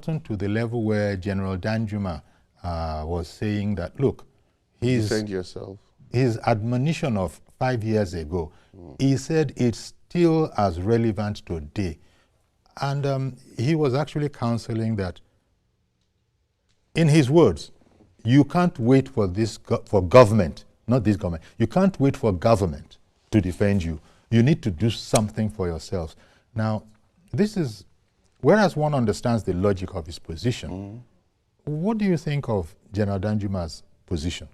gotten to the level where General Danjuma was saying that, look, defend yourself. His admonition of 5 years ago, he said it's still as relevant today. And he was actually counseling that, in his words, you can't wait for for government, not this government, you can't wait for government to defend you. You need to do something for yourselves. Now, this is, whereas one understands the logic of his position, what do you think of General Danjuma's position?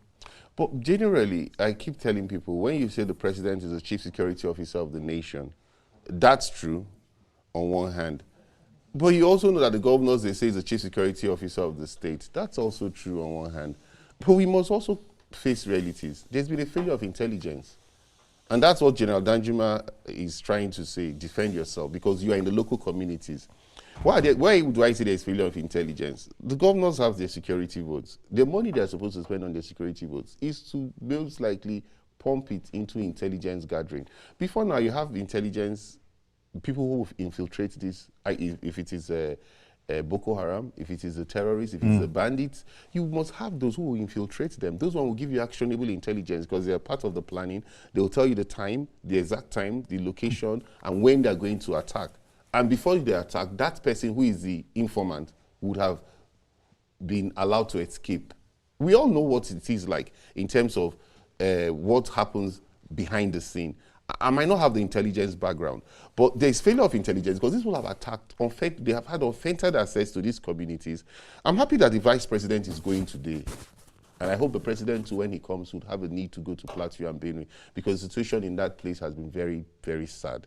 But generally, I keep telling people, when you say the president is the chief security officer of the nation, that's true on one hand. But you also know that the governors, they say, is the chief security officer of the state. That's also true on one hand. But we must also face realities. There's been a failure of intelligence. And that's what General Danjuma is trying to say, defend yourself, because you are in the local communities. Why do I say there's failure of intelligence? The governors have their security votes. The money they're supposed to spend on their security votes is to most likely pump it into intelligence gathering. Before now, you have intelligence, people who infiltrate this, if it is Boko Haram, if it is the terrorists, if it's the bandits, you must have those who will infiltrate them. Those ones will give you actionable intelligence because they are part of the planning. They will tell you the time, the exact time, the location, and when they're going to attack. And before they attack, that person who is the informant would have been allowed to escape. We all know what it is like in terms of what happens behind the scene. I might not have the intelligence background, but there's failure of intelligence because these people have attacked, they have had unfettered access to these communities. I'm happy that the vice president is going today. And I hope the president, too, when he comes, would have a need to go to Plateau and Benue because the situation in that place has been very, very sad.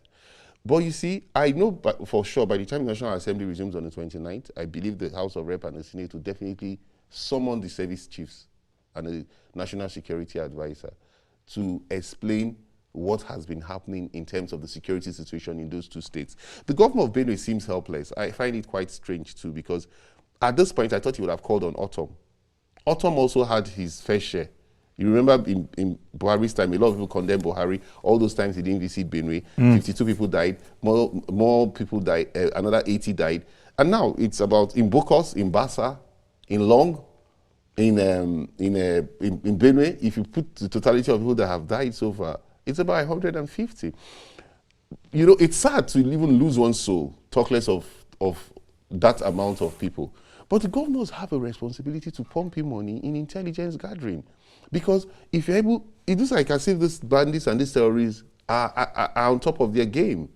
But you see, I know for sure by the time the National Assembly resumes on the 29th, I believe the House of Rep and the Senate will definitely summon the service chiefs and the National Security Advisor to explain what has been happening in terms of the security situation in those two states. The governor of Benue seems helpless. I find it quite strange too because at this point I thought he would have called on Autumn. Autumn also had his fair share. You remember in Buhari's time, a lot of people condemned Buhari. All those times he didn't visit Benue. 52 people died. More people died. Another 80 died. And now it's about in Bokos, in Bassa, in Long, in Benue. If you put the totality of people that have died so far, it's about 150. You know, it's sad to even lose one soul, talk less of that amount of people. But the governors have a responsibility to pump in money in intelligence gathering. Because if you're able, it looks like as if these bandits and these terrorists are on top of their game.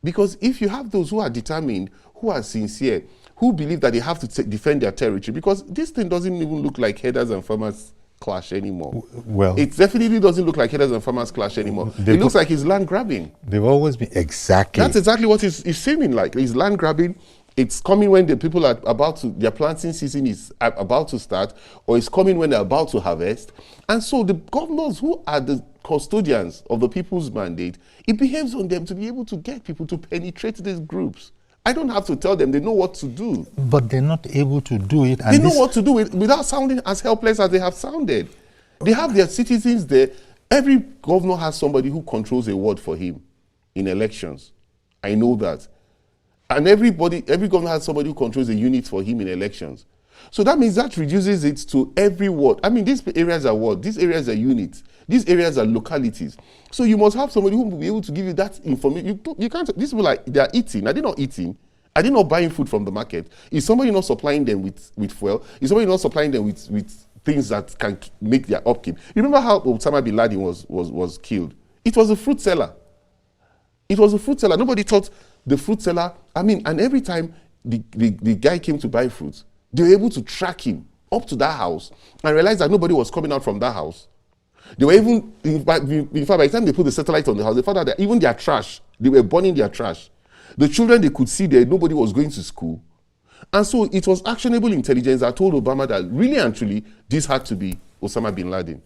Because if you have those who are determined, who are sincere, who believe that they have to defend their territory, because this thing doesn't even look like headers and farmers clash anymore. Well, it definitely doesn't look like headers and farmers clash anymore. It looks like it's land grabbing. They've always been, exactly. That's exactly what it's seeming like. It's land grabbing. It's coming when the people are about to, their planting season is about to start, or it's coming when they're about to harvest. And so the governors who are the custodians of the people's mandate, it behaves on them to be able to get people to penetrate these groups. I don't have to tell them, they know what to do. But they're not able to do it. And they know what to do without sounding as helpless as they have sounded. They have their citizens there. Every governor has somebody who controls a ward for him in elections. I know that. And every governor has somebody who controls a unit for him in elections. So that means that reduces it to every ward. I mean, these areas are wards, these areas are units, these areas are localities. So you must have somebody who will be able to give you that information. You can't, these people, they are eating. Are they not eating? Are they not buying food from the market? Is somebody not supplying them with fuel? Is somebody not supplying them with things that can make their upkeep? You remember how Osama bin Laden was killed? It was a fruit seller. It was a fruit seller. Nobody thought the fruit seller, I mean, and every time the guy came to buy fruits, they were able to track him up to that house and realize that nobody was coming out from that house. They were even, in fact, by the time they put the satellite on the house, they found out that even their trash, they were burning their trash. The children, they could see that nobody was going to school. And so it was actionable intelligence that told Obama that really and truly, this had to be Osama bin Laden.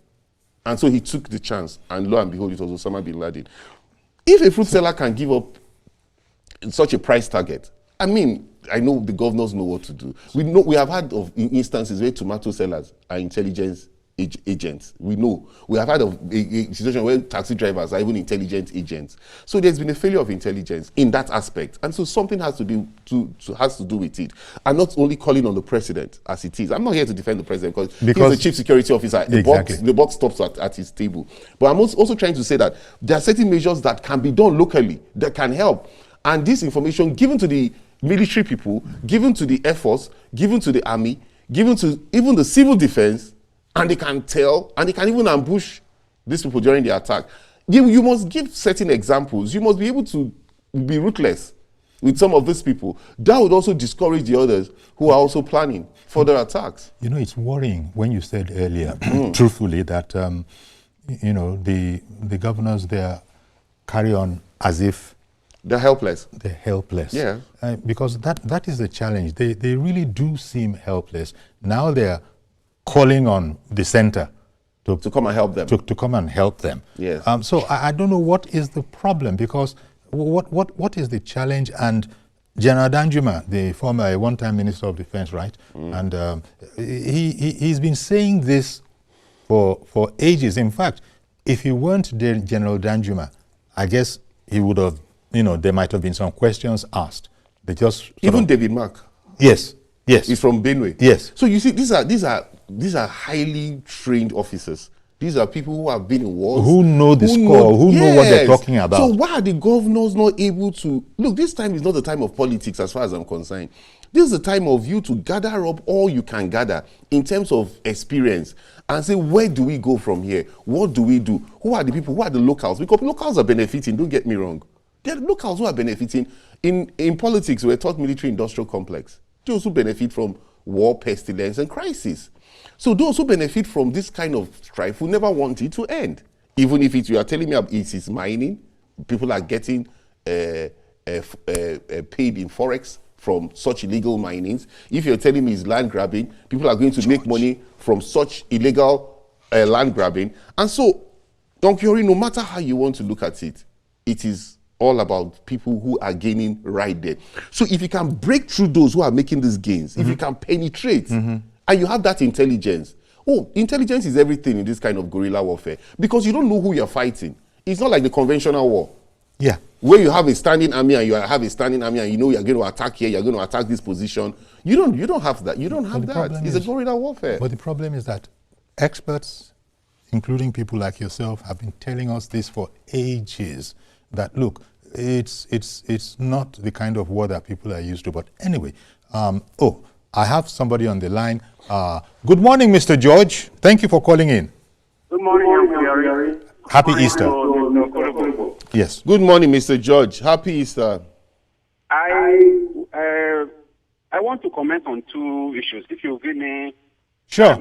And so he took the chance, and lo and behold, it was Osama bin Laden. If a fruit seller can give up such a price target, I mean, I know the governors know what to do. We have had of instances where tomato sellers are intelligence agents. We know. We have had a situation where taxi drivers are even intelligent agents. So there's been a failure of intelligence in that aspect. And so something has to do with it. And not only calling on the president as it is. I'm not here to defend the president because he's the chief security officer. Exactly. The box stops at his table. But I'm also trying to say that there are certain measures that can be done locally that can help. And this information given to the military people, given to the Air Force, given to the Army, given to even the civil defense, and they can tell, and they can even ambush these people during the attack. You must give certain examples. You must be able to be ruthless with some of these people. That would also discourage the others who are also planning further attacks. You know, it's worrying when you said earlier, truthfully, that, the governors there carry on as if they're helpless. They're helpless. Yeah. Because that is the challenge. They really do seem helpless. Now they're calling on the center to come and help them. To come and help them. Yes. So I don't know what is the problem, because what is the challenge? And General Danjuma, the former one-time Minister of Defense, right? And he's been saying this for ages. In fact, if he weren't General Danjuma, I guess he would have, there might have been some questions asked. They just even David Mark. Yes. He's from Benue. Yes. So you see, these are highly trained officers. These are people who have been in wars. Who know the score, who know what they're talking about. So why are the governors not able to... Look, this time is not the time of politics as far as I'm concerned. This is the time of you to gather up all you can gather in terms of experience and say, where do we go from here? What do we do? Who are the people? Who are the locals? Because locals are benefiting, don't get me wrong. There are locals who are benefiting. In politics, we're taught military-industrial complex. Those who benefit from war, pestilence, and crisis. So those who benefit from this kind of strife will never want it to end. Even if you are telling me it is mining, people are getting paid in forex from such illegal minings. If you're telling me it's land grabbing, people are going to make money from such illegal land grabbing. And so, Don Kiori, no matter how you want to look at it, it is all about people who are gaining right there. So if you can break through those who are making these gains, if you can penetrate, and you have that intelligence. Intelligence is everything in this kind of guerrilla warfare, because you don't know who you're fighting. It's not like the conventional war. Yeah. Where you have a standing army and you're going to attack here, you're going to attack this position. You don't have that. You don't have that. It's a guerrilla warfare. But the problem is that experts, including people like yourself, have been telling us this for ages, that look, it's not the kind of war that people are used to. But anyway, I have somebody on the line. Good morning, Mr. George. Thank you for calling in. Good morning. Happy Easter. Yes. Good morning, Mr. George. Happy Easter. I want to comment on two issues. If you give me Sure.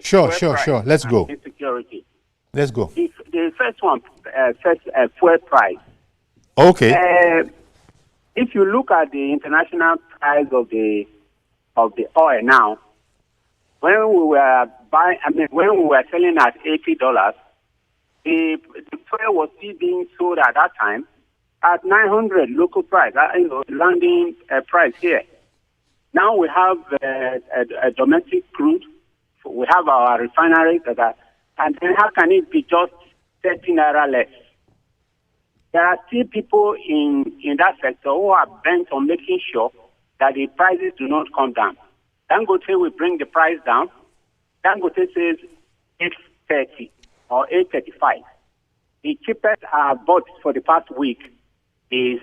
Sure. Let's go. Insecurity. Let's go. The first one, fuel price. Okay. If you look at the international price of the oil now, when we were selling at $80, the fuel was still being sold at that time at 900 local price, landing price here. Now we have a domestic crude. We have our refineries and then how can it be just 30 naira less? There are still people in that sector who are bent on making sure that the prices do not come down. Dangote will bring the price down. Dangote says 830 or 835. The cheapest I bought for the past week is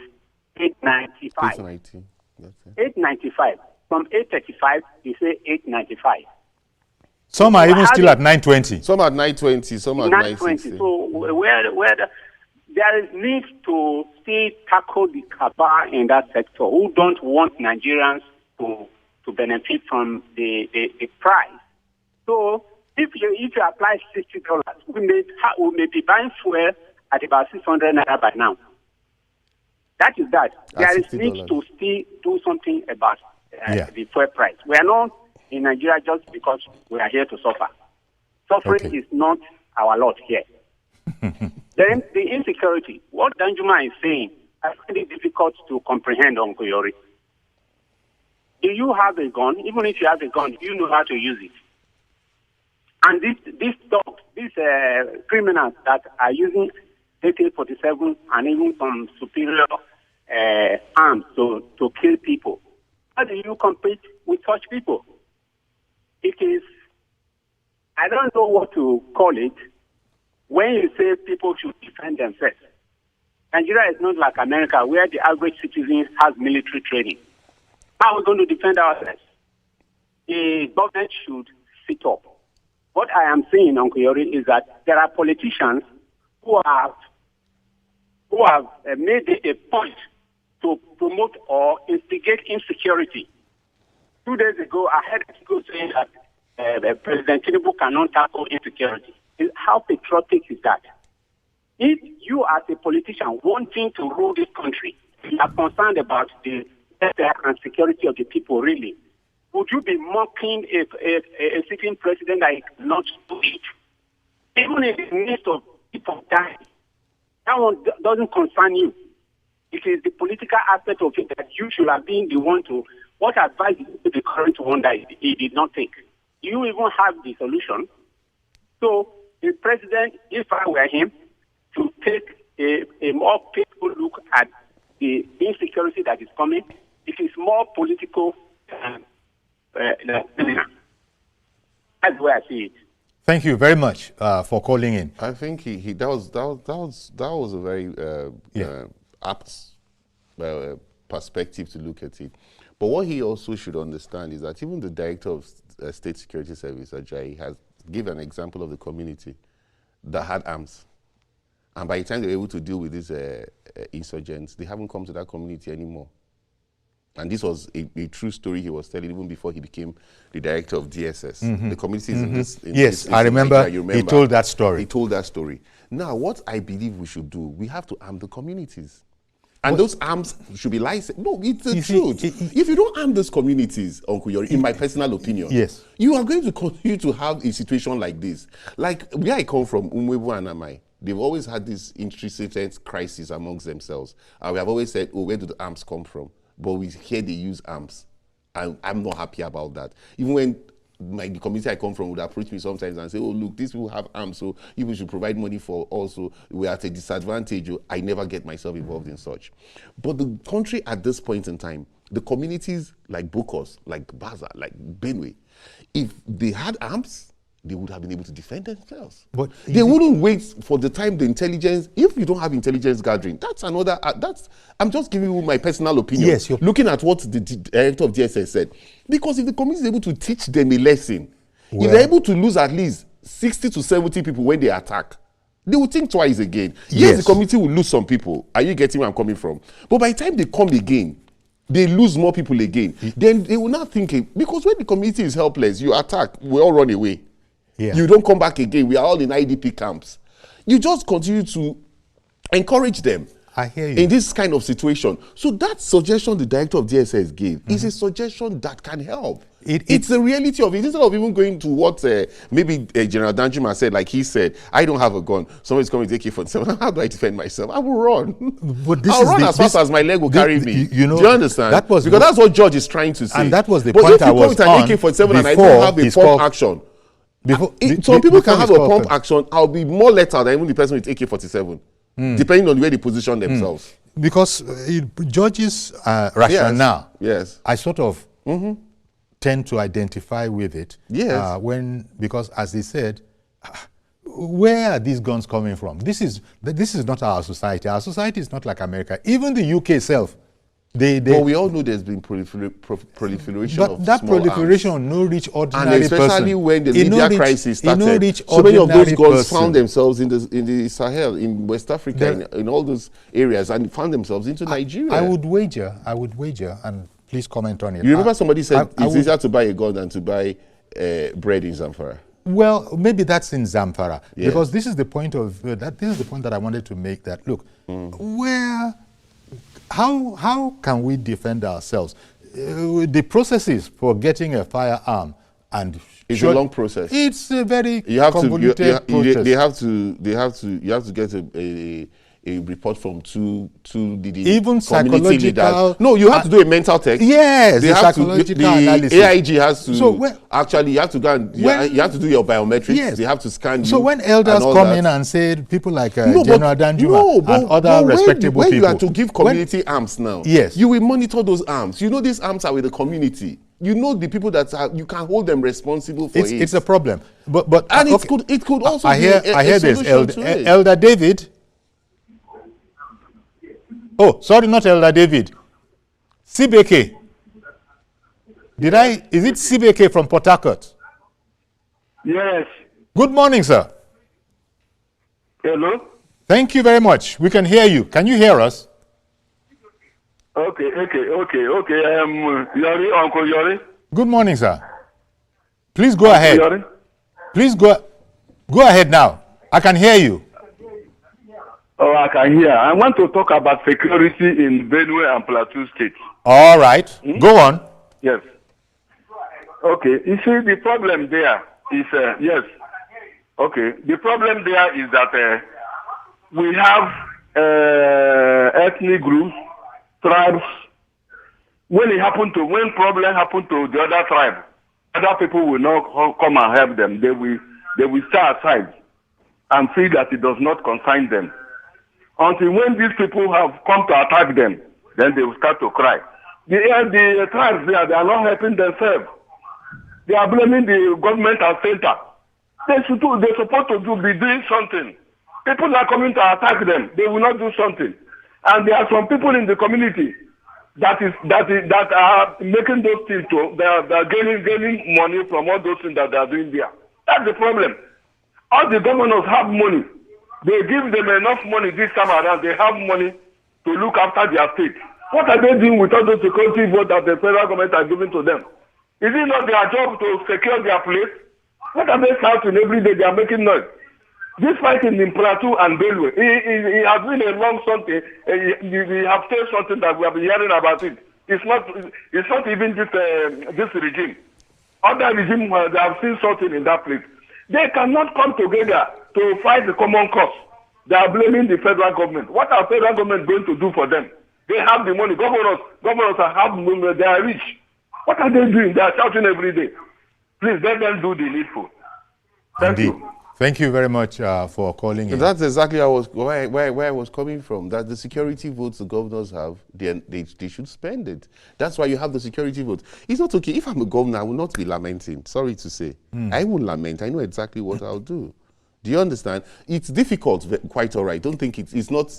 895. 890. That's it. 895. From 835, you say 895. Some are even still at 920. Some at 920, some at 960. So there is need to still tackle the cabal in that sector who don't want Nigerians to benefit from the price. So if you apply $60, we may be buying fuel at about 600 naira by now. That is that. There is need to still do something about the fuel price. We are not in Nigeria just because we are here to suffer. Suffering is not our lot here. Then the insecurity. What Danjuma is saying, I find it difficult to comprehend, Uncle Yori. Do you have a gun? Even if you have a gun, do you know how to use it? And these dogs, these criminals that are using AK-47 and even some superior arms to kill people, how do you compete with such people? It is, I don't know what to call it, when you say people should defend themselves. Nigeria is not like America, where the average citizen has military training. How are we going to defend ourselves? The government should sit up. What I am saying, Uncle Yori, is that there are politicians who have made it a point to promote or instigate insecurity. 2 days ago, I heard people saying that President Tinubu cannot tackle insecurity. How patriotic is that? If you as a politician wanting to rule this country, you are concerned about the welfare and security of the people, really, would you be mocking a sitting president that is not do it? Even in the midst of people dying, that one doesn't concern you. It is the political aspect of it that you should have been the one to, what advice is the current one that he did not take? Do you even have the solution? So the president, if I were him, to take a more painful look at the insecurity that is coming, it is more political than that's the way I see it. Thank you very much for calling in. I think that was a very apt perspective to look at it. But what he also should understand is that even the director of State Security Service, Ajayi, has given an example of the community that had arms. And by the time they were able to deal with these insurgents, they haven't come to that community anymore. And this was a true story he was telling even before he became the director of DSS. Mm-hmm. The communities in this... Yes, I remember he told that story. He told that story. Now, what I believe we should do, we have to arm the communities. And those arms should be licensed. No, it's the truth. If you don't arm those communities, Uncle Yori, in my personal opinion, yes, you are going to continue to have a situation like this. Like where I come from, Umwebu and Amai, they've always had this intrinsic crisis amongst themselves. And we have always said, oh, where do the arms come from? But we hear they use arms. And I'm not happy about that. Even when the community I come from would approach me sometimes and say, oh, look, these people have arms, so people should provide money for also. We're at a disadvantage. I never get myself involved in such. But the country at this point in time, the communities like Bokos, like Baza, like Benue, if they had arms, they would have been able to defend themselves. But they wouldn't wait for the time the intelligence. If you don't have intelligence gathering, that's another. I'm just giving you my personal opinion. Yes, looking at what the director of DSS said. Because if the community is able to teach them a lesson, if they're able to lose at least 60 to 70 people when they attack, they will think twice again. Yes, the community will lose some people. Are you getting where I'm coming from? But by the time they come again, they lose more people again. Then they will not think, because when the community is helpless, you attack, we all run away. Yeah. You don't come back again. We are all in IDP camps. You just continue to encourage them. I hear you. In this kind of situation. So that suggestion the director of DSS gave is a suggestion that can help. It's the reality of it. Instead of even going to what maybe General Danjuma said, like he said, I don't have a gun. Somebody's coming to AK-47. How do I defend myself? I will run. But I'll run as fast as my leg will carry me. You know, do you understand? Because that's what George is trying to say. And that was the point I was on. But if you come with an AK-47 and I don't have a pump action, some people can have a pump action. I'll be more lethal than even the person with AK-47, depending on where they position themselves. Because George's rationale, yes, I sort of tend to identify with it. Yes, because as he said, where are these guns coming from? This is not our society. Our society is not like America. Even the UK itself. But we all know there's been proliferation of that proliferation no reach ordinary person. And especially when the Libya crisis started, so many of those guns found themselves in the Sahel, in West Africa, in all those areas, and found themselves into Nigeria. I would wager, and please comment on it. You remember somebody said it's easier to buy a gun than to buy bread in Zamfara? Well, maybe that's in Zamfara, because this is the point that I wanted to make. That look, How can we defend ourselves? The processes for getting a firearm it's a long process. It's a very convoluted process. You have to get a report from two the even community leaders. psychological. No, you have to do a mental test. Yes, they the have psychological to, the analysis. AIG has to So actually you have to go and you have to do your biometrics. Yes. They have to scan you. So when elders come in and say people like General Danjuma and other respectable when people, you are to give community arms now, yes, you will monitor those arms. You know these arms are with the community. You know the people that you can hold them responsible for it. It's a problem. But and okay. it could also I hear this. Elder David. Oh, sorry, not Elder David. Sibeke. Is it Sibeke from Port Harcourt? Yes. Good morning, sir. Hello? Thank you very much. We can hear you. Can you hear us? Okay. Yori, Uncle Yori. Good morning, sir. Please go ahead. Yori? Please go ahead now. I can hear you. Oh, I can hear. I want to talk about security in Benue and Plateau State. All right. Go on. Yes. Okay. You see, the problem there is, yes. Okay. The problem there is that we have ethnic groups, tribes. When problem happen to the other tribe, other people will not come and help them. They will stay aside and feel that it does not concern them. Until when these people have come to attack them, then they will start to cry. The tribes there, they are not helping themselves. They are blaming the government and center. They're supposed to be doing something. People are coming to attack them. They will not do something. And there are some people in the community that are making those things too. They are gaining money from all those things that they are doing there. That's the problem. All the governors have money. They give them enough money this time around. They have money to look after their state. What are they doing with all those security votes that the federal government are giving to them? Is it not their job to secure their place? What are they shouting every day? They are making noise. This fighting in Plateau and Benue, it has been a long something. We have said something that we have been hearing about it. It's not even this regime. Other regime, they have seen something in that place. They cannot come together to fight the common cause. They are blaming the federal government. What are federal government going to do for them? They have the money. Governors have money. They are rich. What are they doing? They are shouting every day. Please let them do the needful. Thank you. Thank you very much for calling in. That's exactly where I was coming from. That the security votes the governors have, they should spend it. That's why you have the security votes. It's not okay. If I'm a governor, I will not be lamenting. Sorry to say. I won't lament. I know exactly what I'll do. Do you understand? It's difficult, quite all right. Don't think it's not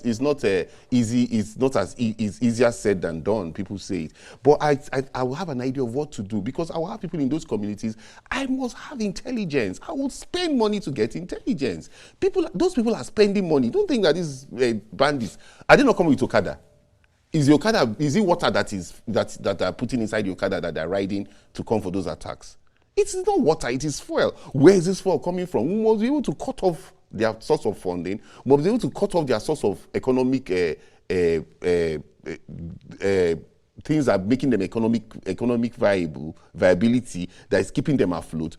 easy. It's not as it's easier said than done. People say it, but I will have an idea of what to do because I will have people in those communities. I must have intelligence. I will spend money to get intelligence. Those people are spending money. Don't think that these bandits are they not coming with Okada? Is the Okada? Is it water that are putting inside the Okada that they're riding to come for those attacks? It's not water, it is fuel. Where is this fuel coming from? We must be able to cut off their source of funding. We must be able to cut off their source of economic things that are making them economic viability, that is keeping them afloat.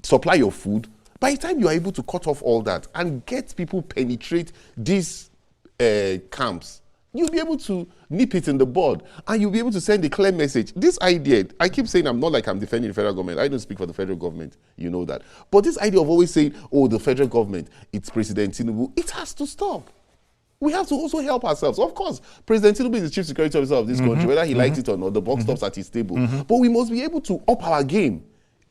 Supply your food. By the time you are able to cut off all that and get people penetrate these camps, you'll be able to nip it in the bud and you'll be able to send a clear message. This idea, I keep saying I'm not like I'm defending the federal government. I don't speak for the federal government. You know that. But this idea of always saying, oh, the federal government, it's President Tinubu, it has to stop. We have to also help ourselves. Of course, President Tinubu is the chief security officer of this country, whether he likes it or not, the buck stops at his table. But we must be able to up our game.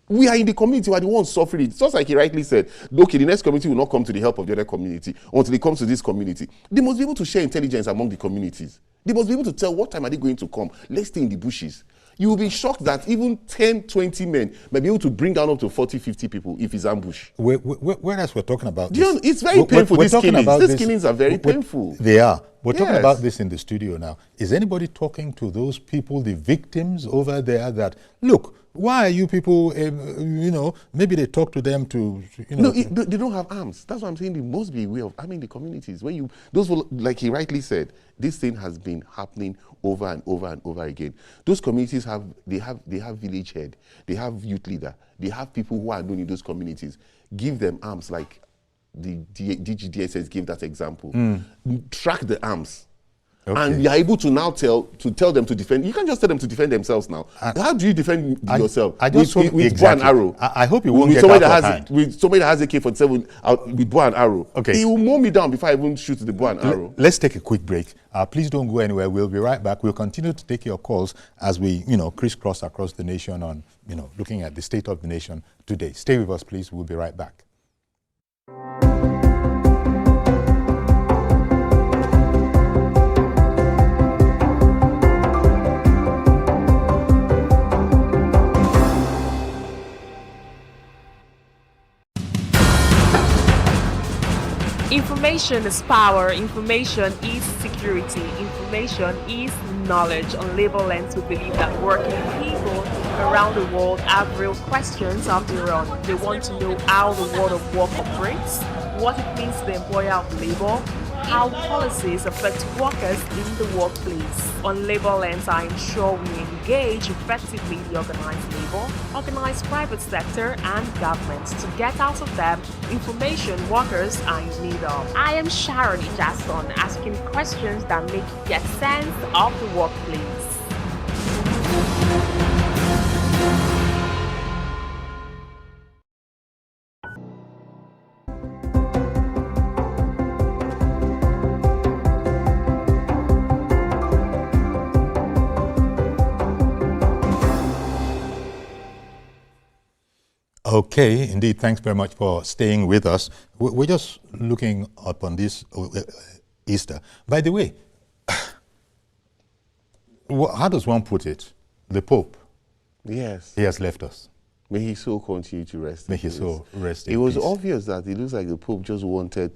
We are in the community, we are the ones suffering it. Just like he rightly said, okay, the next community will not come to the help of the other community until it comes to this community. They must be able to share intelligence among the communities. They must be able to tell what time are they going to come. Let's stay in the bushes. You will be shocked that even 10, 20 men might be able to bring down up to 40, 50 people if it's ambush. Whereas we're talking about this. It's very painful, these killings. These killings are very painful. They are. We're talking about this in the studio now. Is anybody talking to those people, the victims over there that, look, why are you people, maybe they talk to them to, No, they don't have arms. That's what I'm saying. There must be a way of arming the communities. Like he rightly said, this thing has been happening over and over and over again. Those communities have village head, they have youth leader, they have people who are known in those communities. Give them arms like the DGDSS gave that example. Track the arms. Okay. And you're able to now tell them to defend. You can't just tell them to defend themselves now. How do you defend yourself? I just with exactly. bow and arrow. I hope you won't with get somebody out of that hand. With somebody that has AK-47 with bow and arrow. Okay. He will mow me down before I even shoot the bow and arrow. Let's take a quick break. Please don't go anywhere. We'll be right back. We'll continue to take your calls as we, crisscross across the nation on, looking at the state of the nation today. Stay with us, please. We'll be right back. Information is power, information is security, information is knowledge. On Labor Lens, we believe that working people around the world have real questions of their own. They want to know how the world of work operates, what it means to the employer of labor, how policies affect workers in the workplace. On Labor Lens, I am sure we engage effectively the organized labor, organized private sector, and government to get out of them information workers are in need of. I am Sharon Jackson, asking questions that make you get sense of the workplace. Okay, indeed. Thanks very much for staying with us. We're just looking up on this Easter. By the way, how does one put it? The Pope. Yes. He has left us. May he so continue to rest. May he so rest in It was peace. obvious that it looks like the Pope just wanted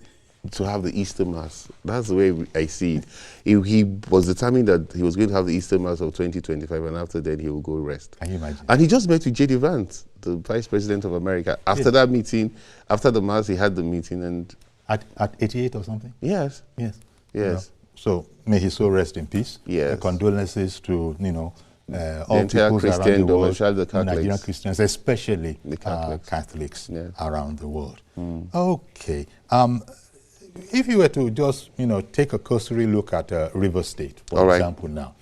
to have the Easter Mass. That's the way I see it. He was determined that he was going to have the Easter Mass of 2025, and after that he will go rest. Can you imagine? And he just met with J.D. Vance, the Vice President of America. After that meeting, after the Mass, he had the meeting. And At 88 or something? yes. Yes. Yes. So may he so rest in peace. Yes. Condolences to, all entire peoples around Christendom, the world, especially the Catholics. Nigerian Christians, especially The Catholics Yes. around the world. Okay. If you were to just, take a cursory look at River State, for example, now,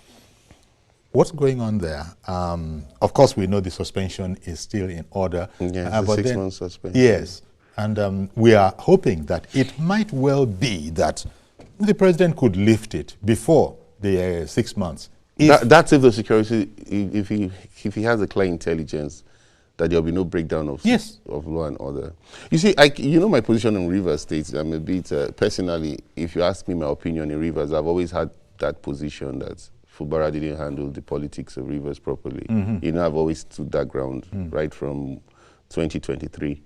what's going on there? Of course, we know the suspension is still in order. Yes, the 6-month suspension. Yes, and we are hoping that it might well be that the president could lift it before the 6 months. That's if the security, if he has a clear intelligence, that there'll be no breakdown of law and order. You see, my position on Rivers State. I'm a bit personally. If you ask me my opinion in Rivers, I've always had that position that Fubara didn't handle the politics of Rivers properly. I've always stood that ground right from 2023,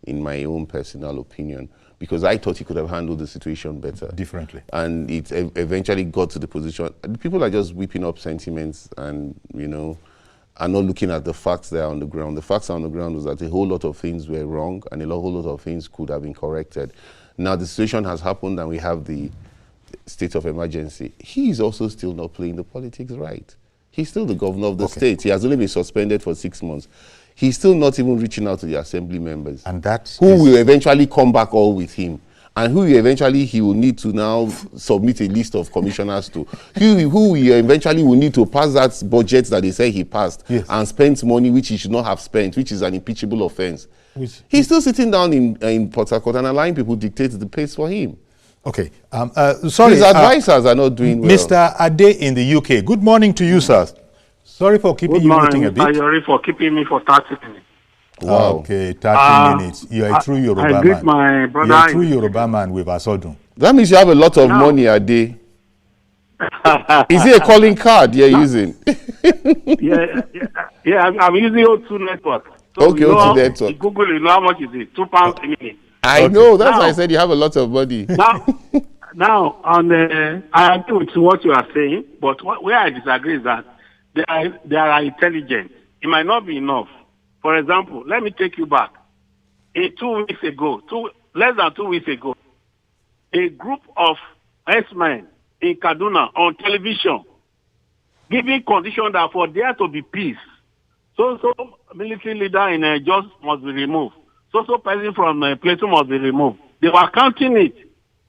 in my own personal opinion, because I thought he could have handled the situation better. Differently. And it eventually got to the position. People are just whipping up sentiments and, are not looking at the facts that are on the ground. The facts on the ground was that a whole lot of things were wrong and a whole lot of things could have been corrected. Now the situation has happened and we have the state of emergency. He is also still not playing the politics right. He's still the governor of the state. He has only been suspended for 6 months. He's still not even reaching out to the assembly members. And that who will eventually come back all with him. And who eventually he will need to now submit a list of commissioners to. who he eventually will need to pass that budget that they say he passed and spent money which he should not have spent, which is an impeachable offense. He's still sitting down in Port Harcourt and allowing people dictate the pace for him. Okay. Sorry. His advisors are not doing well. Mr. Ade in the UK. Good morning to you, sir. Sorry for keeping you waiting a bit. Sorry for keeping me for 30 minutes. Wow. Okay, 30 minutes. You are a true Yoruba man. I greet my brother. You are a true Yoruba man with Asodun. That means you have a lot of money a day. Is it a calling card you're using? I'm using O2 network. So okay, O2 network. Google, you know how much is it? £2 a minute. I know, that's why I said you have a lot of money. Now, I agree with what you are saying, but where I disagree is that they are intelligent. It might not be enough. For example, let me take you back. 2 weeks ago, less than 2 weeks ago, a group of S-men in Kaduna on television giving condition that for there to be peace, so military leader in Jos must be removed. So person from Plateau must be removed. They were counting it.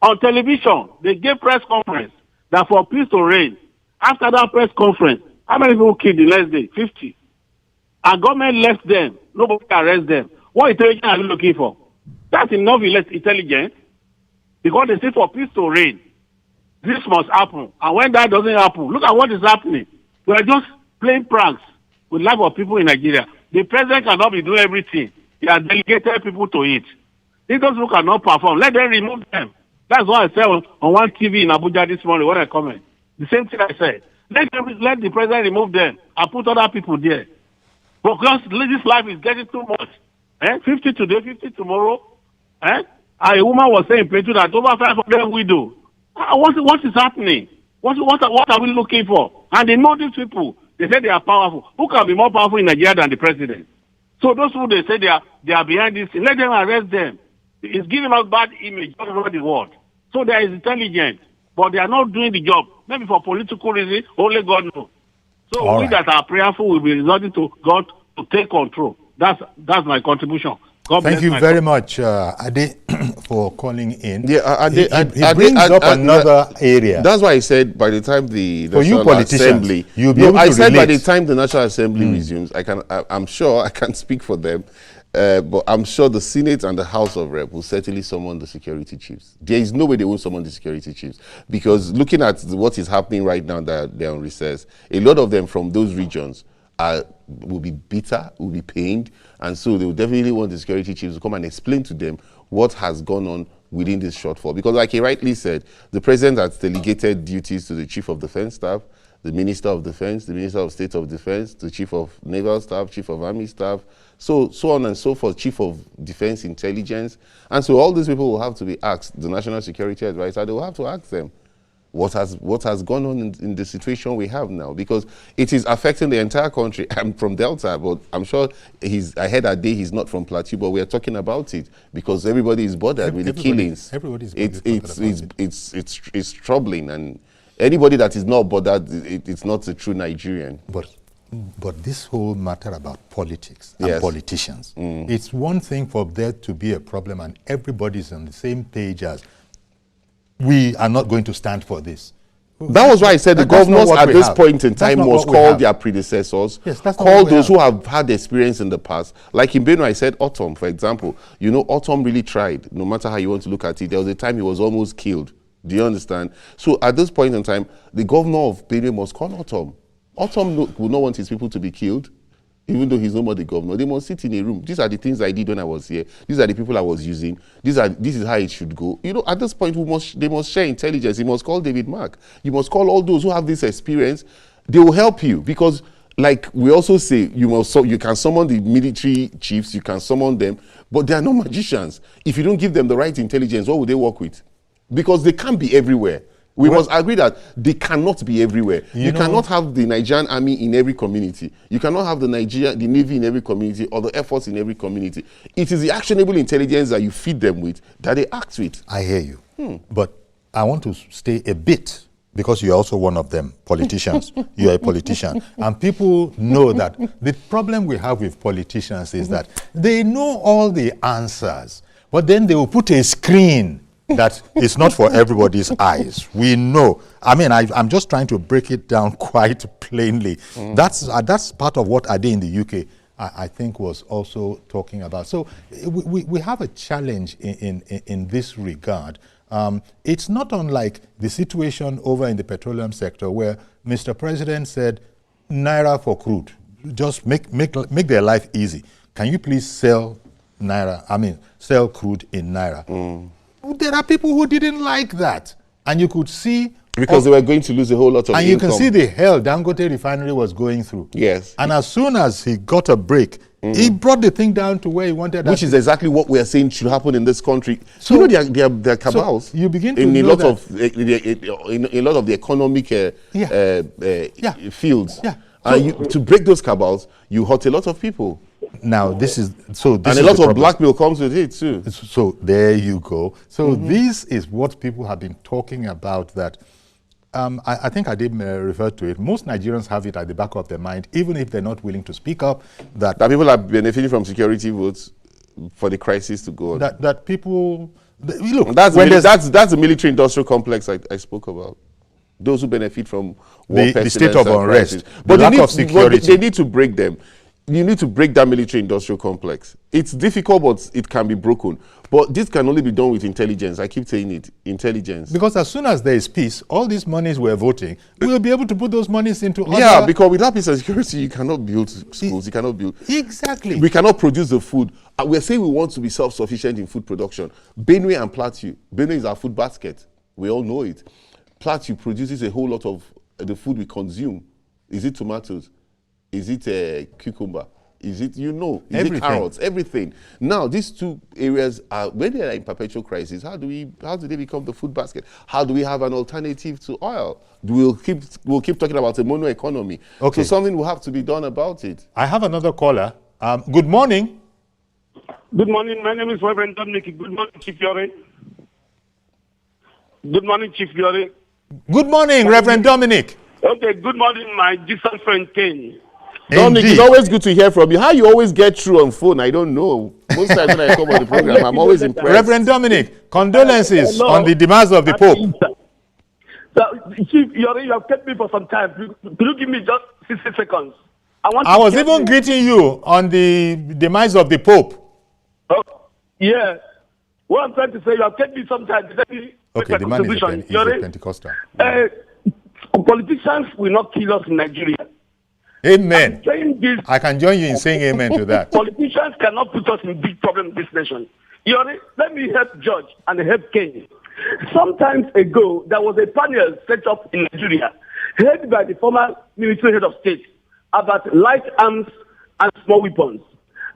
On television, they gave press conference that for peace to reign. After that press conference, how many people killed the next day? 50. And government left them. Nobody arrest them. What intelligence are you looking for? That's enough intelligence. Because they say for peace to reign, this must happen. And when that doesn't happen, look at what is happening. We are just playing pranks with the life of people in Nigeria. The president cannot be doing everything. He has delegated people to it. If those people cannot perform, let them remove them. That's what I said on one TV in Abuja this morning when I comment. The same thing I said. Let the president remove them and put other people there. Because this life is getting too much. 50 today, 50 tomorrow. A woman was saying in Plato that over 500 widows. What is happening? What are we looking for? And they know these people. They say they are powerful. Who can be more powerful in Nigeria than the president? So those who they say they are behind this, let them arrest them. It's giving us bad image all over the world. So there is intelligence, but they are not doing the job. Maybe for political reasons, only God knows. So all we right. that are prayerful will be resorting to God to take control. That's my contribution. God Thank bless you my very much, Ade, for calling in. Yeah, He brings up another area. That's why I said by the time the For you National politicians, Assembly, you'll be able I to said by relate. the time the National Assembly resumes, I'm sure I can't speak for them, but I'm sure the Senate and the House of Rep will certainly summon the security chiefs. There is no way they won't summon the security chiefs, because looking at what is happening right now, that they're on recess, a lot of them from those regions will be bitter, will be pained, and so they will definitely want the security chiefs to come and explain to them what has gone on within this shortfall. Because like he rightly said, the president has delegated duties to the Chief of Defense Staff, the Minister of Defense, the Minister of State of Defense, the Chief of Naval Staff, Chief of Army Staff, so on and so forth, Chief of Defense Intelligence. And so all these people will have to be asked, the National Security Advisor, they will have to ask them, what has gone on in the situation we have now, because it is affecting the entire country. I'm from Delta, but I'm sure I heard that day he's not from Plateau, but we are talking about it because everybody is bothered with the killings. Everybody's it's troubling, and anybody that is not bothered, it's not a true Nigerian. But this whole matter about politics and Yes. politicians, it's one thing for there to be a problem and everybody's on the same page as we are not going to stand for this. That was why I said the governors at this point in time must call their predecessors, Yes, that's not call what we those have. who have had experience in the past. Like in Benue, I said Autumn, for example. You know, Autumn really tried, no matter how you want to look at it. There was a time he was almost killed. Do you understand? So at this point in time, the governor of Benue must call Autumn. Autumn would not want his people to be killed, even though he's no more the governor. They must sit in a room. These are the things I did when I was here. These are the people I was using. This is how it should go. You know, at this point, they must share intelligence. You must call David Mark. You must call all those who have this experience. They will help you, because, like we also say, you can summon the military chiefs. You can summon them, but they are not magicians. If you don't give them the right intelligence, what will they work with? Because they can't be everywhere. We must agree that they cannot be everywhere. You cannot have the Nigerian army in every community. You cannot have the Navy in every community, or the Air Force in every community. It is the actionable intelligence that you feed them with that they act with. I hear you. But I want to stay a bit, because you're also one of them, politicians. You're a politician. And people know that the problem we have with politicians is that they know all the answers, but then they will put a screen that is not for everybody's eyes. We know. I mean, I'm just trying to break it down quite plainly. That's part of what Ade in the UK, I think, was also talking about. So we have a challenge in this regard. It's not unlike the situation over in the petroleum sector, where Mr. President said, Naira for crude. Just make their life easy. Can you please sell crude in Naira? There are people who didn't like that. And you could see... Because they were going to lose a whole lot of income. And you can see the hell Dangote refinery was going through. Yes. And as soon as he got a break, he brought the thing down to where he wanted. Which is exactly what we are saying should happen in this country. So, you know, there are cabals. So you begin to in a know lot that in a lot of the economic fields. Yeah. To break those cabals, you hurt a lot of people. Now, this is and a lot of blackmail comes with it too. So there you go. So this is what people have been talking about, that I think I did refer to it. Most Nigerians have it at the back of their mind, even if they're not willing to speak up, that people are benefiting from security votes for the crisis to go on. That people Look, That's the military-industrial complex I spoke about. Those who benefit from war, the state of unrest, but the lack of security. But they need to break them. You need to break that military-industrial complex. It's difficult, but it can be broken. But this can only be done with intelligence. I keep saying it, intelligence. Because as soon as there is peace, all these monies we're voting, we'll be able to put those monies into other... Yeah, because without peace and security, you cannot build schools, you cannot build... Exactly. We cannot produce the food. We're saying we want to be self-sufficient in food production. Benue and Plateau. Benue is our food basket. We all know it. Plateau produces a whole lot of the food we consume. Is it tomatoes? Is it cucumber? Is it, is it carrots? Everything. Now, these two areas are, when they are in perpetual crisis, how do they become the food basket? How do we have an alternative to oil? We'll keep talking about a mono economy. Okay. So something will have to be done about it. I have another caller. Good morning. Good morning. My name is Reverend Dominic. Good morning, Chief Buhari. Good morning, Chief Buhari. Good morning, Reverend Dominic. Okay, good morning, my distant friend Ken. Dominic, it's always good to hear from you. How you always get through on phone, I don't know. Most times when I come on the program, I'm always impressed. Reverend Dominic, condolences on the demise of the Pope. So, Chief, you have kept me for some time. Could you give me just 60 seconds? I was even greeting you on the demise of the Pope. Oh, yeah. What I'm trying to say, you have kept me some time. Okay, the man is a Pentecostal. Politicians will not kill us in Nigeria. Amen. I can join you in saying amen to that. Politicians cannot put us in big problem in this nation. Let me help George and help Kenya. Sometimes ago, there was a panel set up in Nigeria, headed by the former military head of state, about light arms and small weapons.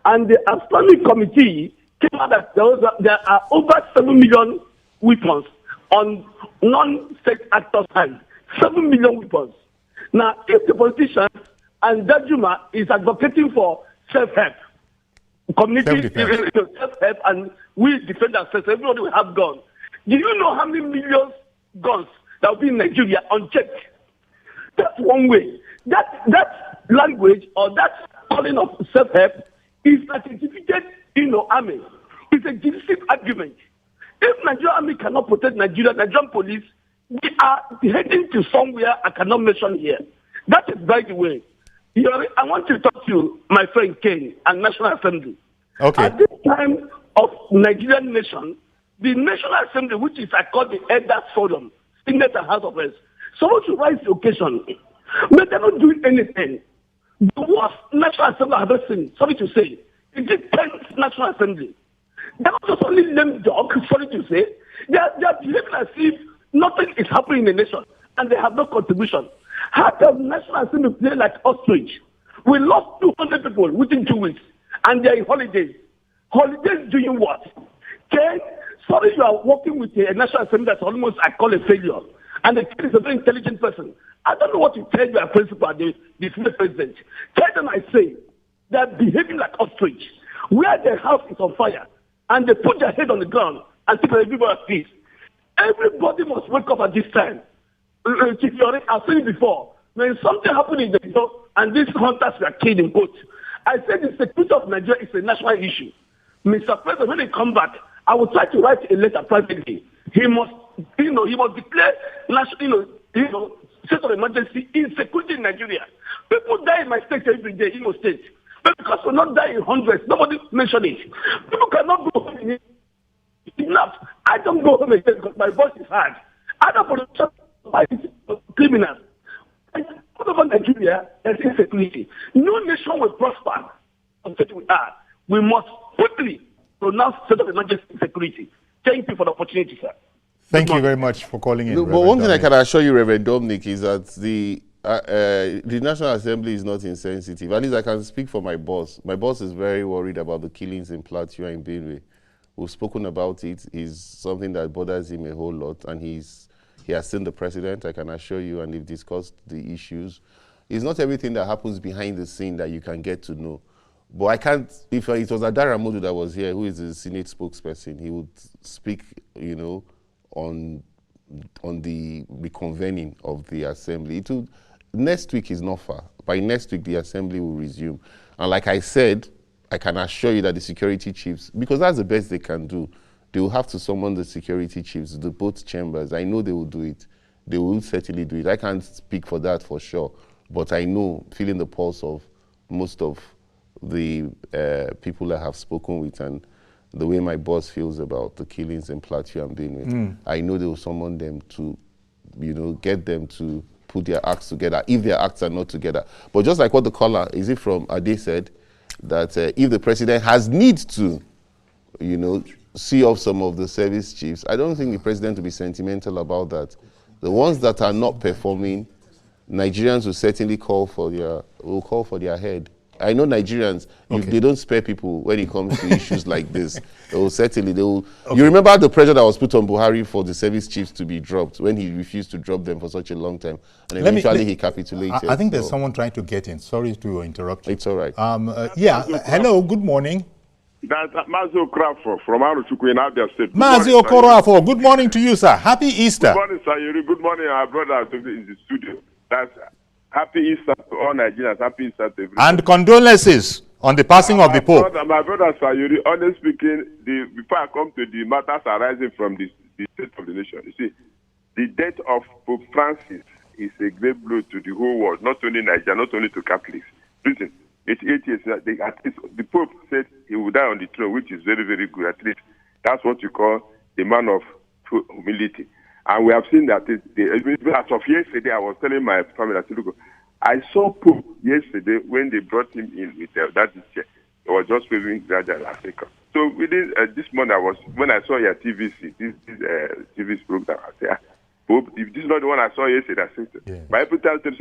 And the Islamic committee came out that there are over 7 million weapons on non-state actors' hands. 7 million weapons. Now, if the politicians and Dajuma is advocating for self-help, community self-help, and we defend ourselves, everybody will have guns. Do you know how many millions guns that will be in Nigeria unchecked? That's one way. That language or that calling of self-help is like a defeated, army. It's a decisive argument. If Nigerian army cannot protect Nigeria, Nigerian police, we are heading to somewhere I cannot mention here. That is, by the way, I want to talk to my friend Ken and National Assembly. Okay. At this time of Nigerian nation, the National Assembly, which is I call the Elders Forum, Senate and House of Reps, someone should rise the occasion. But they're not doing anything. The worst National Assembly I've ever seen, sorry to say, is the 10th National Assembly. They're not just only lame dog, sorry to say. They're behaving as if nothing is happening in the nation and they have no contribution. How does National Assembly play like ostrich? We lost 200 people within 2 weeks and they're in holidays. Holidays doing what? Ken, sorry you are working with a National Assembly that's almost I call a failure. And the Ken is a very intelligent person. I don't know what to tell your principal, the Senate president. Tell them I say they're behaving like ostrich. Where their house is on fire and they put their head on the ground and think everybody at peace. Everybody must wake up at this time. Chief Yori, I've seen it before. When something happened in the door and these hunters were killed in boats, I said the security of Nigeria is a national issue. Mr. President, when they come back, I will try to write a letter privately. He must declare national, state of emergency insecurity in Nigeria. People die in my state every day, Imo State. But because we're not dying in hundreds, nobody mentioned it. People cannot go home in enough. I don't go home again because my voice is hard. Other politicians by criminals. All over Nigeria, there's insecurity. No nation will prosper until we are. We must quickly pronounce state of emergency security. Thank you for the opportunity, sir. Thank you very much for calling in. No, but one thing I can assure you, Reverend Dominic, is that the National Assembly is not insensitive. At least I can speak for my boss. My boss is very worried about the killings in Plateau and Benue. We've spoken about it. It's something that bothers him a whole lot, and he has seen the president, I can assure you, and they've discussed the issues. It's not everything that happens behind the scene that you can get to know. But I can't, if it was Adara Modu that was here, who is the Senate spokesperson, he would speak, on the reconvening of the assembly. Next week is not far. By next week, the assembly will resume. And like I said, I can assure you that the security chiefs, because that's the best they can do, they will have to summon the security chiefs, the both chambers. I know they will do it. They will certainly do it. I can't speak for that for sure, but I know, feeling the pulse of most of the people I have spoken with and the way my boss feels about the killings in Plateau I'm being with, I know they will summon them to, get them to put their acts together, if their acts are not together. But just like what the caller, is it from Ade said, that if the president has need to, see off some of the service chiefs, I don't think the president will be sentimental about that. The ones that are not performing, Nigerians will certainly call for their head. I know Nigerians, if they don't spare people when it comes to issues like this, they will. You remember the pressure that was put on Buhari for the service chiefs to be dropped when he refused to drop them for such a long time, and eventually he capitulated. I think there's someone trying to get in. Sorry to interrupt you. It's all right. Hello, good morning. That's Mazi Okorafo from Aruchukwu in Abia State. Mazi Okorafo, good morning to you, sir. Happy Easter. Good morning, Sayuri. Good morning, our brothers in the studio. That's Happy Easter to all Nigerians. Happy Easter to everyone. And condolences on the passing of the Pope. My brother Sayuri, honestly speaking, before I come to the matters arising from the state of the nation, you see, the death of Pope Francis is a great blow to the whole world, not only Nigeria, not only to Catholics. Listen, 88 years, at least the Pope said he would die on the throne, which is very, very good. At least that's what you call a man of humility. And we have seen that as of yesterday, I was telling my family, I said, look, I saw Pope yesterday when they brought him in with that chair. He was just waving gradual Africa. So within this morning, when I saw your TVC, this TVC program, I said, Pope, if this is not the one I saw yesterday, I said, my people tell them,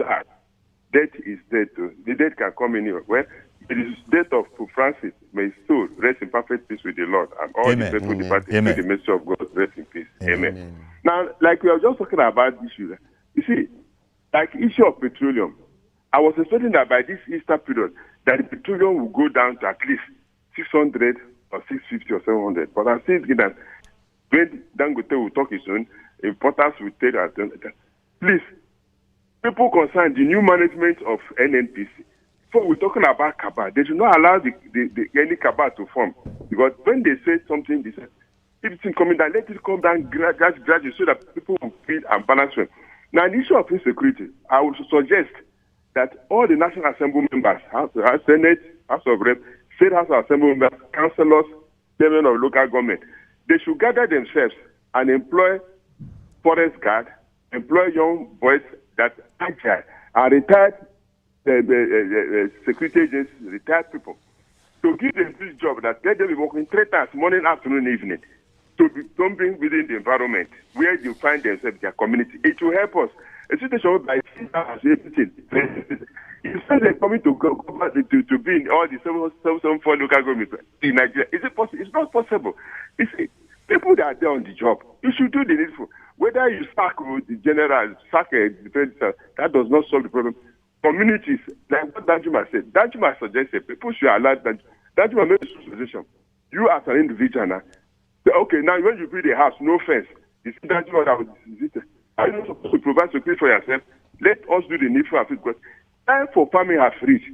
death is death too. The death can come anywhere. Well, it is death of Pope Francis. May his soul rest in perfect peace with the Lord. And all the faithful departed through the mercy of God rest in peace. Amen. Now, like we were just talking about this issue, you see, like issue of petroleum, I was expecting that by this Easter period, that the petroleum will go down to at least 600 or 650 or 700. But I'm saying that when Dangote will talk his own, importers will tell that, please, people concerned, the new management of NNPC, so we're talking about cabal, they should not allow any cabal to form. Because when they say something, they say, if it's coming down, let it come down gradually so that people will feel and balance well. Now, the issue of insecurity, I would suggest that all the National Assembly members, House Senate, House of Rep, State House of Assembly members, councillors, chairmen of local government, they should gather themselves and employ forest guard, employ young boys that agile are retired security agents, retired people, to give them this job that let them be working 3 times, morning, afternoon, evening, to be something within the environment where they find themselves, their community. It will help us. A situation by everything. Instead of coming to be in all the 774 local governments in Nigeria, is it possible? It's not possible. You see, people that are there on the job, you should do the needful. Whether you sack the general, sack a defense, that does not solve the problem. Communities, like what Danjuma said, Danjuma suggested people should allow Danjuma made a suggestion. You as an individual now, say, okay, now when you build a house, no fence, you see Danjuma that was are you not supposed to provide security for yourself? Let us do the needful and because time for farming has reached.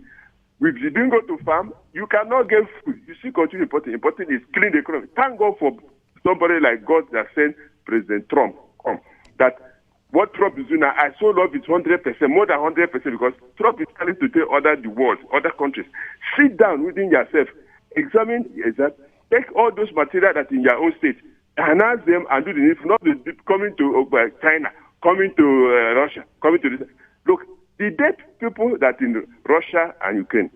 If you didn't go to farm, you cannot get food. You see, continue importing. Importing is killing the economy. Thank God for somebody like God that sent President Trump come. That what Trump is doing now, I so love it 100%, more than 100%, because Trump is trying to tell the world, other countries, sit down within yourself, examine that, take all those material that in your own state, enhance them and do the needful, not coming to China, coming to Russia, coming to this. Look, the dead people that in Russia and Ukraine,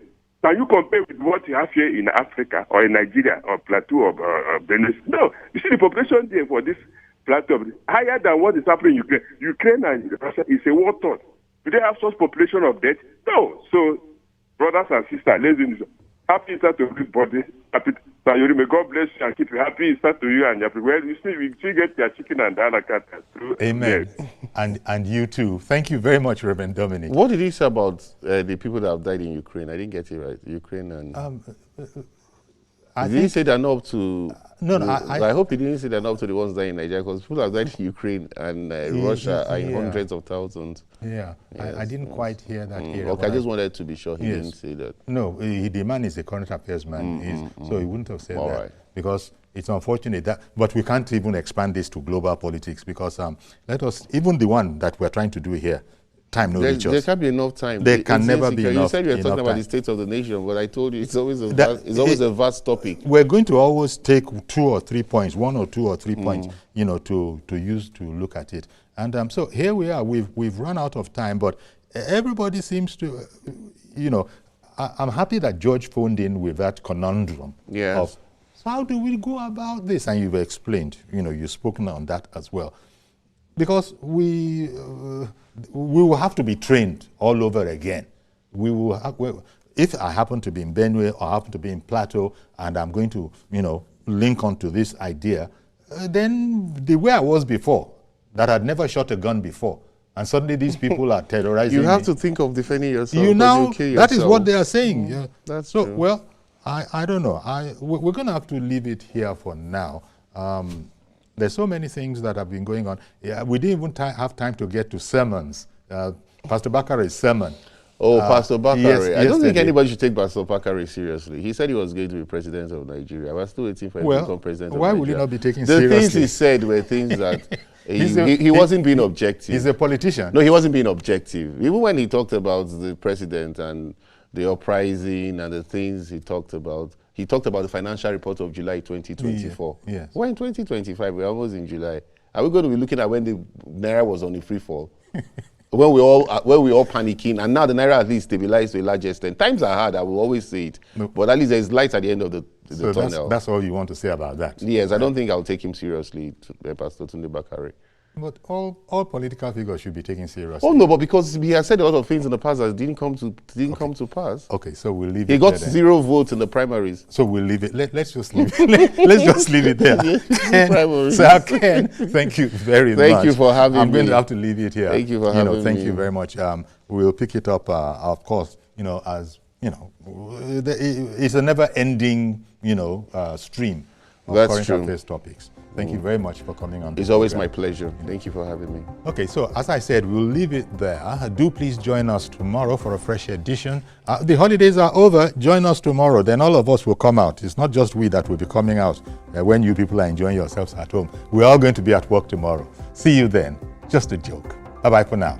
can you compare with what you have here in Africa or in Nigeria or Plateau or Benin? No, you see the population there for this plateau higher than what is happening in Ukraine. Ukraine and Russia is a war torn. Do they have such population of death? No. So, brothers and sisters, let's do this. Happy Easter to everybody. Happy Sayuri, may God bless you and keep you. Happy Easter to you and your people. Well, you see, we still get your chicken and the other cat. Amen. Yes. And you too. Thank you very much, Reverend Dominic. What did he say about the people that have died in Ukraine? I didn't get it right. Ukraine and... did he say they're not up to... No, no, I hope he didn't say they're not to the ones dying in Nigeria, because people have died in Ukraine and Russia are in hundreds of thousands. Yeah, yes, I didn't quite hear that here. Okay, I just wanted to be sure he didn't say that. No, the man is a current affairs man, so he wouldn't have said that. Right. Because it's unfortunate that, but we can't even expand this to global politics, because even the one that we're trying to do here, time no reaches. There can't be enough time. There can never be enough. You said you were talking about the state of the nation, but I told you it's always a vast topic. We're going to always take 2 or 3 points, 1 or 2 or 3 points, to use to look at it. And so here we are. We've run out of time, but everybody seems to, I'm happy that George phoned in with that conundrum of, so how do we go about this? And you've explained, you've spoken on that as well. Because we will have to be trained all over again. If I happen to be in Benue or happen to be in Plateau and I'm going to, link onto this idea, then the way I was before, that I'd never shot a gun before, and suddenly these people are terrorizing me. You have to think of defending yourself. That is what they are saying. Yeah. That's true. Well, I don't know. We're going to have to leave it here for now. There's so many things that have been going on. Yeah, we didn't even have time to get to sermons. Pastor Bakare's sermon. Oh, Pastor Bakare. I don't think yesterday. Anybody should take Pastor Bakare seriously. He said he was going to be president of Nigeria. We're still waiting for him to become president of Nigeria. Why would he not be taken seriously? The things he said were things that he wasn't being objective. He's a politician. No, he wasn't being objective. Even when he talked about the president and the uprising and the things he talked about the financial report of July 2024. Yes. We're in 2025. We're almost in July. Are we going to be looking at when the Naira was on a free fall? when we all panicking, and now the Naira at least stabilized to a large extent. Times are hard, I will always say it. No. But at least there's light at the end of the tunnel. That's all you want to say about that? Yes, I don't think I'll take him seriously, Pastor Tunde Bakare. But all political figures should be taken seriously. Oh no, but because he has said a lot of things in the past that didn't come to pass. Okay, so we'll leave it. He got 0 votes in the primaries. So we'll leave it. Let's just leave it. Let's just leave it there. Sir Ken, thank you very much. Thank you for having me. I'm going to have to leave it here. Thank you for having me. Thank you very much. We'll pick it up, of course. As it's a never-ending, stream of current affairs topics. Thank you very much for coming on. It's always my pleasure. Thank you for having me. Okay, so as I said, we'll leave it there. Do please join us tomorrow for a fresh edition. The holidays are over. Join us tomorrow. Then all of us will come out. It's not just we that will be coming out when you people are enjoying yourselves at home. We're all going to be at work tomorrow. See you then. Just a joke. Bye-bye for now.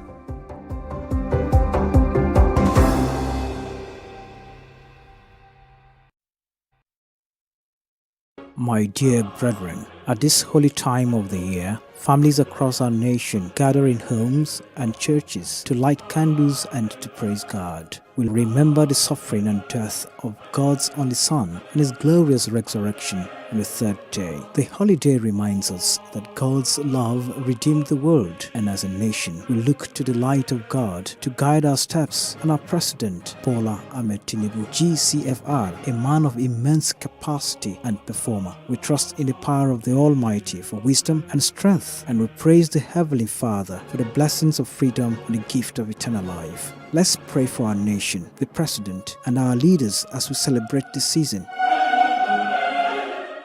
My dear brethren, at this holy time of the year, families across our nation gather in homes and churches to light candles and to praise God. We'll remember the suffering and death of God's only Son and His glorious resurrection on the third day. The holiday reminds us that God's love redeemed the world, and as a nation, we look to the light of God to guide our steps. And our President, Bola Ahmed Tinubu, GCFR, a man of immense capacity and performer, we trust in the power of the Almighty for wisdom and strength, and we praise the Heavenly Father for the blessings of freedom and the gift of eternal life. Let's pray for our nation, the President, and our leaders as we celebrate this season.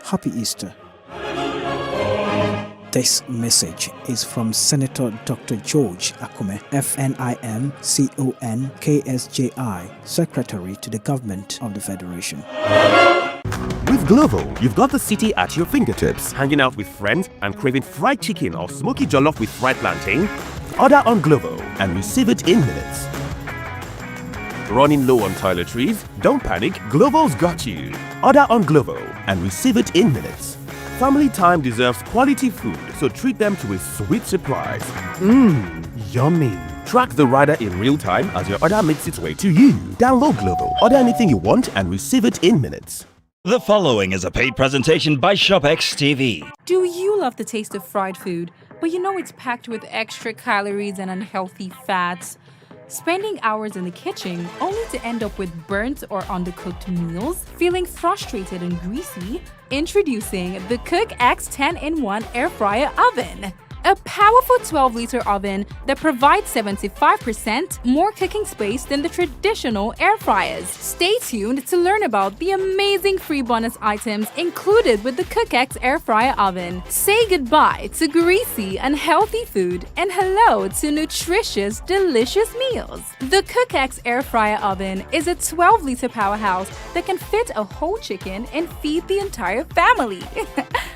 Happy Easter. This message is from Senator Dr. George Akume, FNIMCONKSJI, Secretary to the Government of the Federation. With Glovo, you've got the city at your fingertips. Hanging out with friends and craving fried chicken or smoky jollof with fried plantain? Order on Glovo and receive it in minutes. Running low on toiletries? Don't panic, Glovo's got you. Order on Glovo and receive it in minutes. Family time deserves quality food, so treat them to a sweet surprise. Yummy. Track the rider in real time as your order makes its way to you. Download Glovo, order anything you want and receive it in minutes. The following is a paid presentation by ShopX TV. Do you love the taste of fried food, but you know it's packed with extra calories and unhealthy fats? Spending hours in the kitchen only to end up with burnt or undercooked meals? Feeling frustrated and greasy? Introducing the Cook X 10-in-1 Air Fryer Oven. a powerful 12-liter oven that provides 75% more cooking space than the traditional air fryers. Stay tuned to learn about the amazing free bonus items included with the CookX air fryer oven. Say goodbye to greasy, unhealthy food and hello to nutritious, delicious meals. The CookX air fryer oven is a 12-liter powerhouse that can fit a whole chicken and feed the entire family.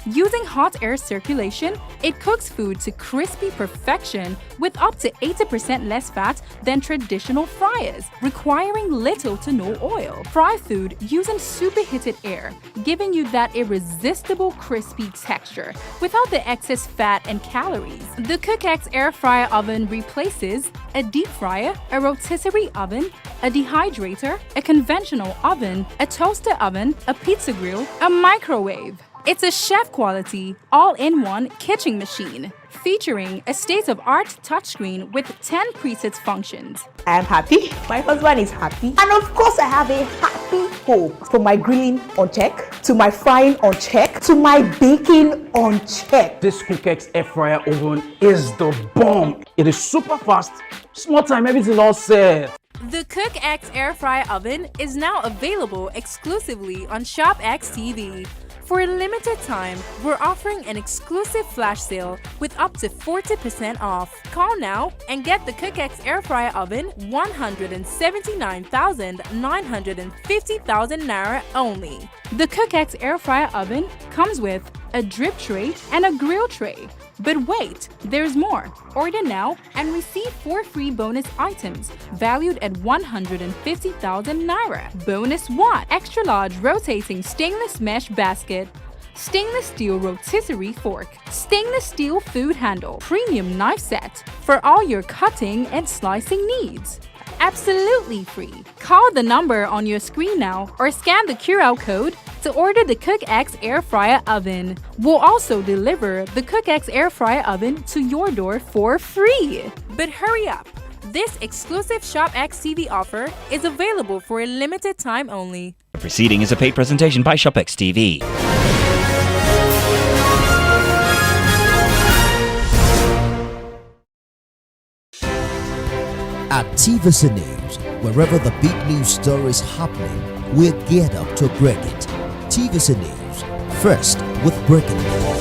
Using hot air circulation, it cooks food to crispy perfection with up to 80% less fat than traditional fryers, requiring little to no oil. Fry food using superheated air, giving you that irresistible crispy texture without the excess fat and calories. The CookX air fryer oven replaces a deep fryer, a rotisserie oven, a dehydrator, a conventional oven, a toaster oven, a pizza grill, a microwave. It's a chef-quality, all-in-one kitchen machine, featuring a state-of-art touchscreen with 10 preset functions. I am happy, my husband is happy, and of course I have a happy home. From my grilling on check, to my frying on check, to my baking on check. This CookX air fryer oven is the bomb. It is super fast, small time, everything all set. The CookX air fryer oven is now available exclusively on ShopX TV. For a limited time, we're offering an exclusive flash sale with up to 40% off. Call now and get the CookX air fryer oven 179,950,000 naira only. The CookX air fryer oven comes with a drip tray and a grill tray. But wait, there's more. Order now and receive 4 free bonus items valued at 150,000 naira. Bonus 1: extra large rotating stainless mesh basket, stainless steel rotisserie fork, stainless steel food handle, premium knife set for all your cutting and slicing needs. Absolutely free. Call the number on your screen now or scan the QR code to order the CookX air fryer oven. We'll also deliver the CookX air fryer oven to your door for free. But hurry up! This exclusive ShopX TV offer is available for a limited time only. The proceeding is a paid presentation by ShopX TV. At TVC News, wherever the big news story is happening, we're geared up to break it. TVC News, first with breaking news.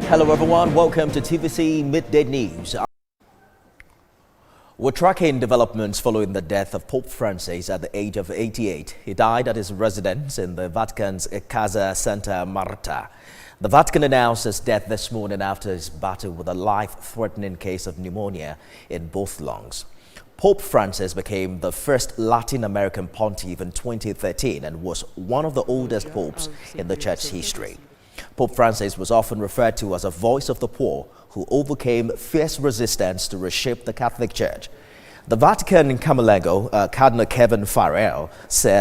Hello everyone, welcome to TVC Midday News. We're tracking developments following the death of Pope Francis at the age of 88. He died at his residence in the Vatican's Casa Santa Marta. The Vatican announced his death this morning after his battle with a life-threatening case of pneumonia in both lungs. Pope Francis became the first Latin American pontiff in 2013 and was one of the oldest popes in the church's history. Pope Francis was often referred to as a voice of the poor who overcame fierce resistance to reshape the Catholic Church. The Vatican in Camerlengo, Cardinal Kevin Farrell, said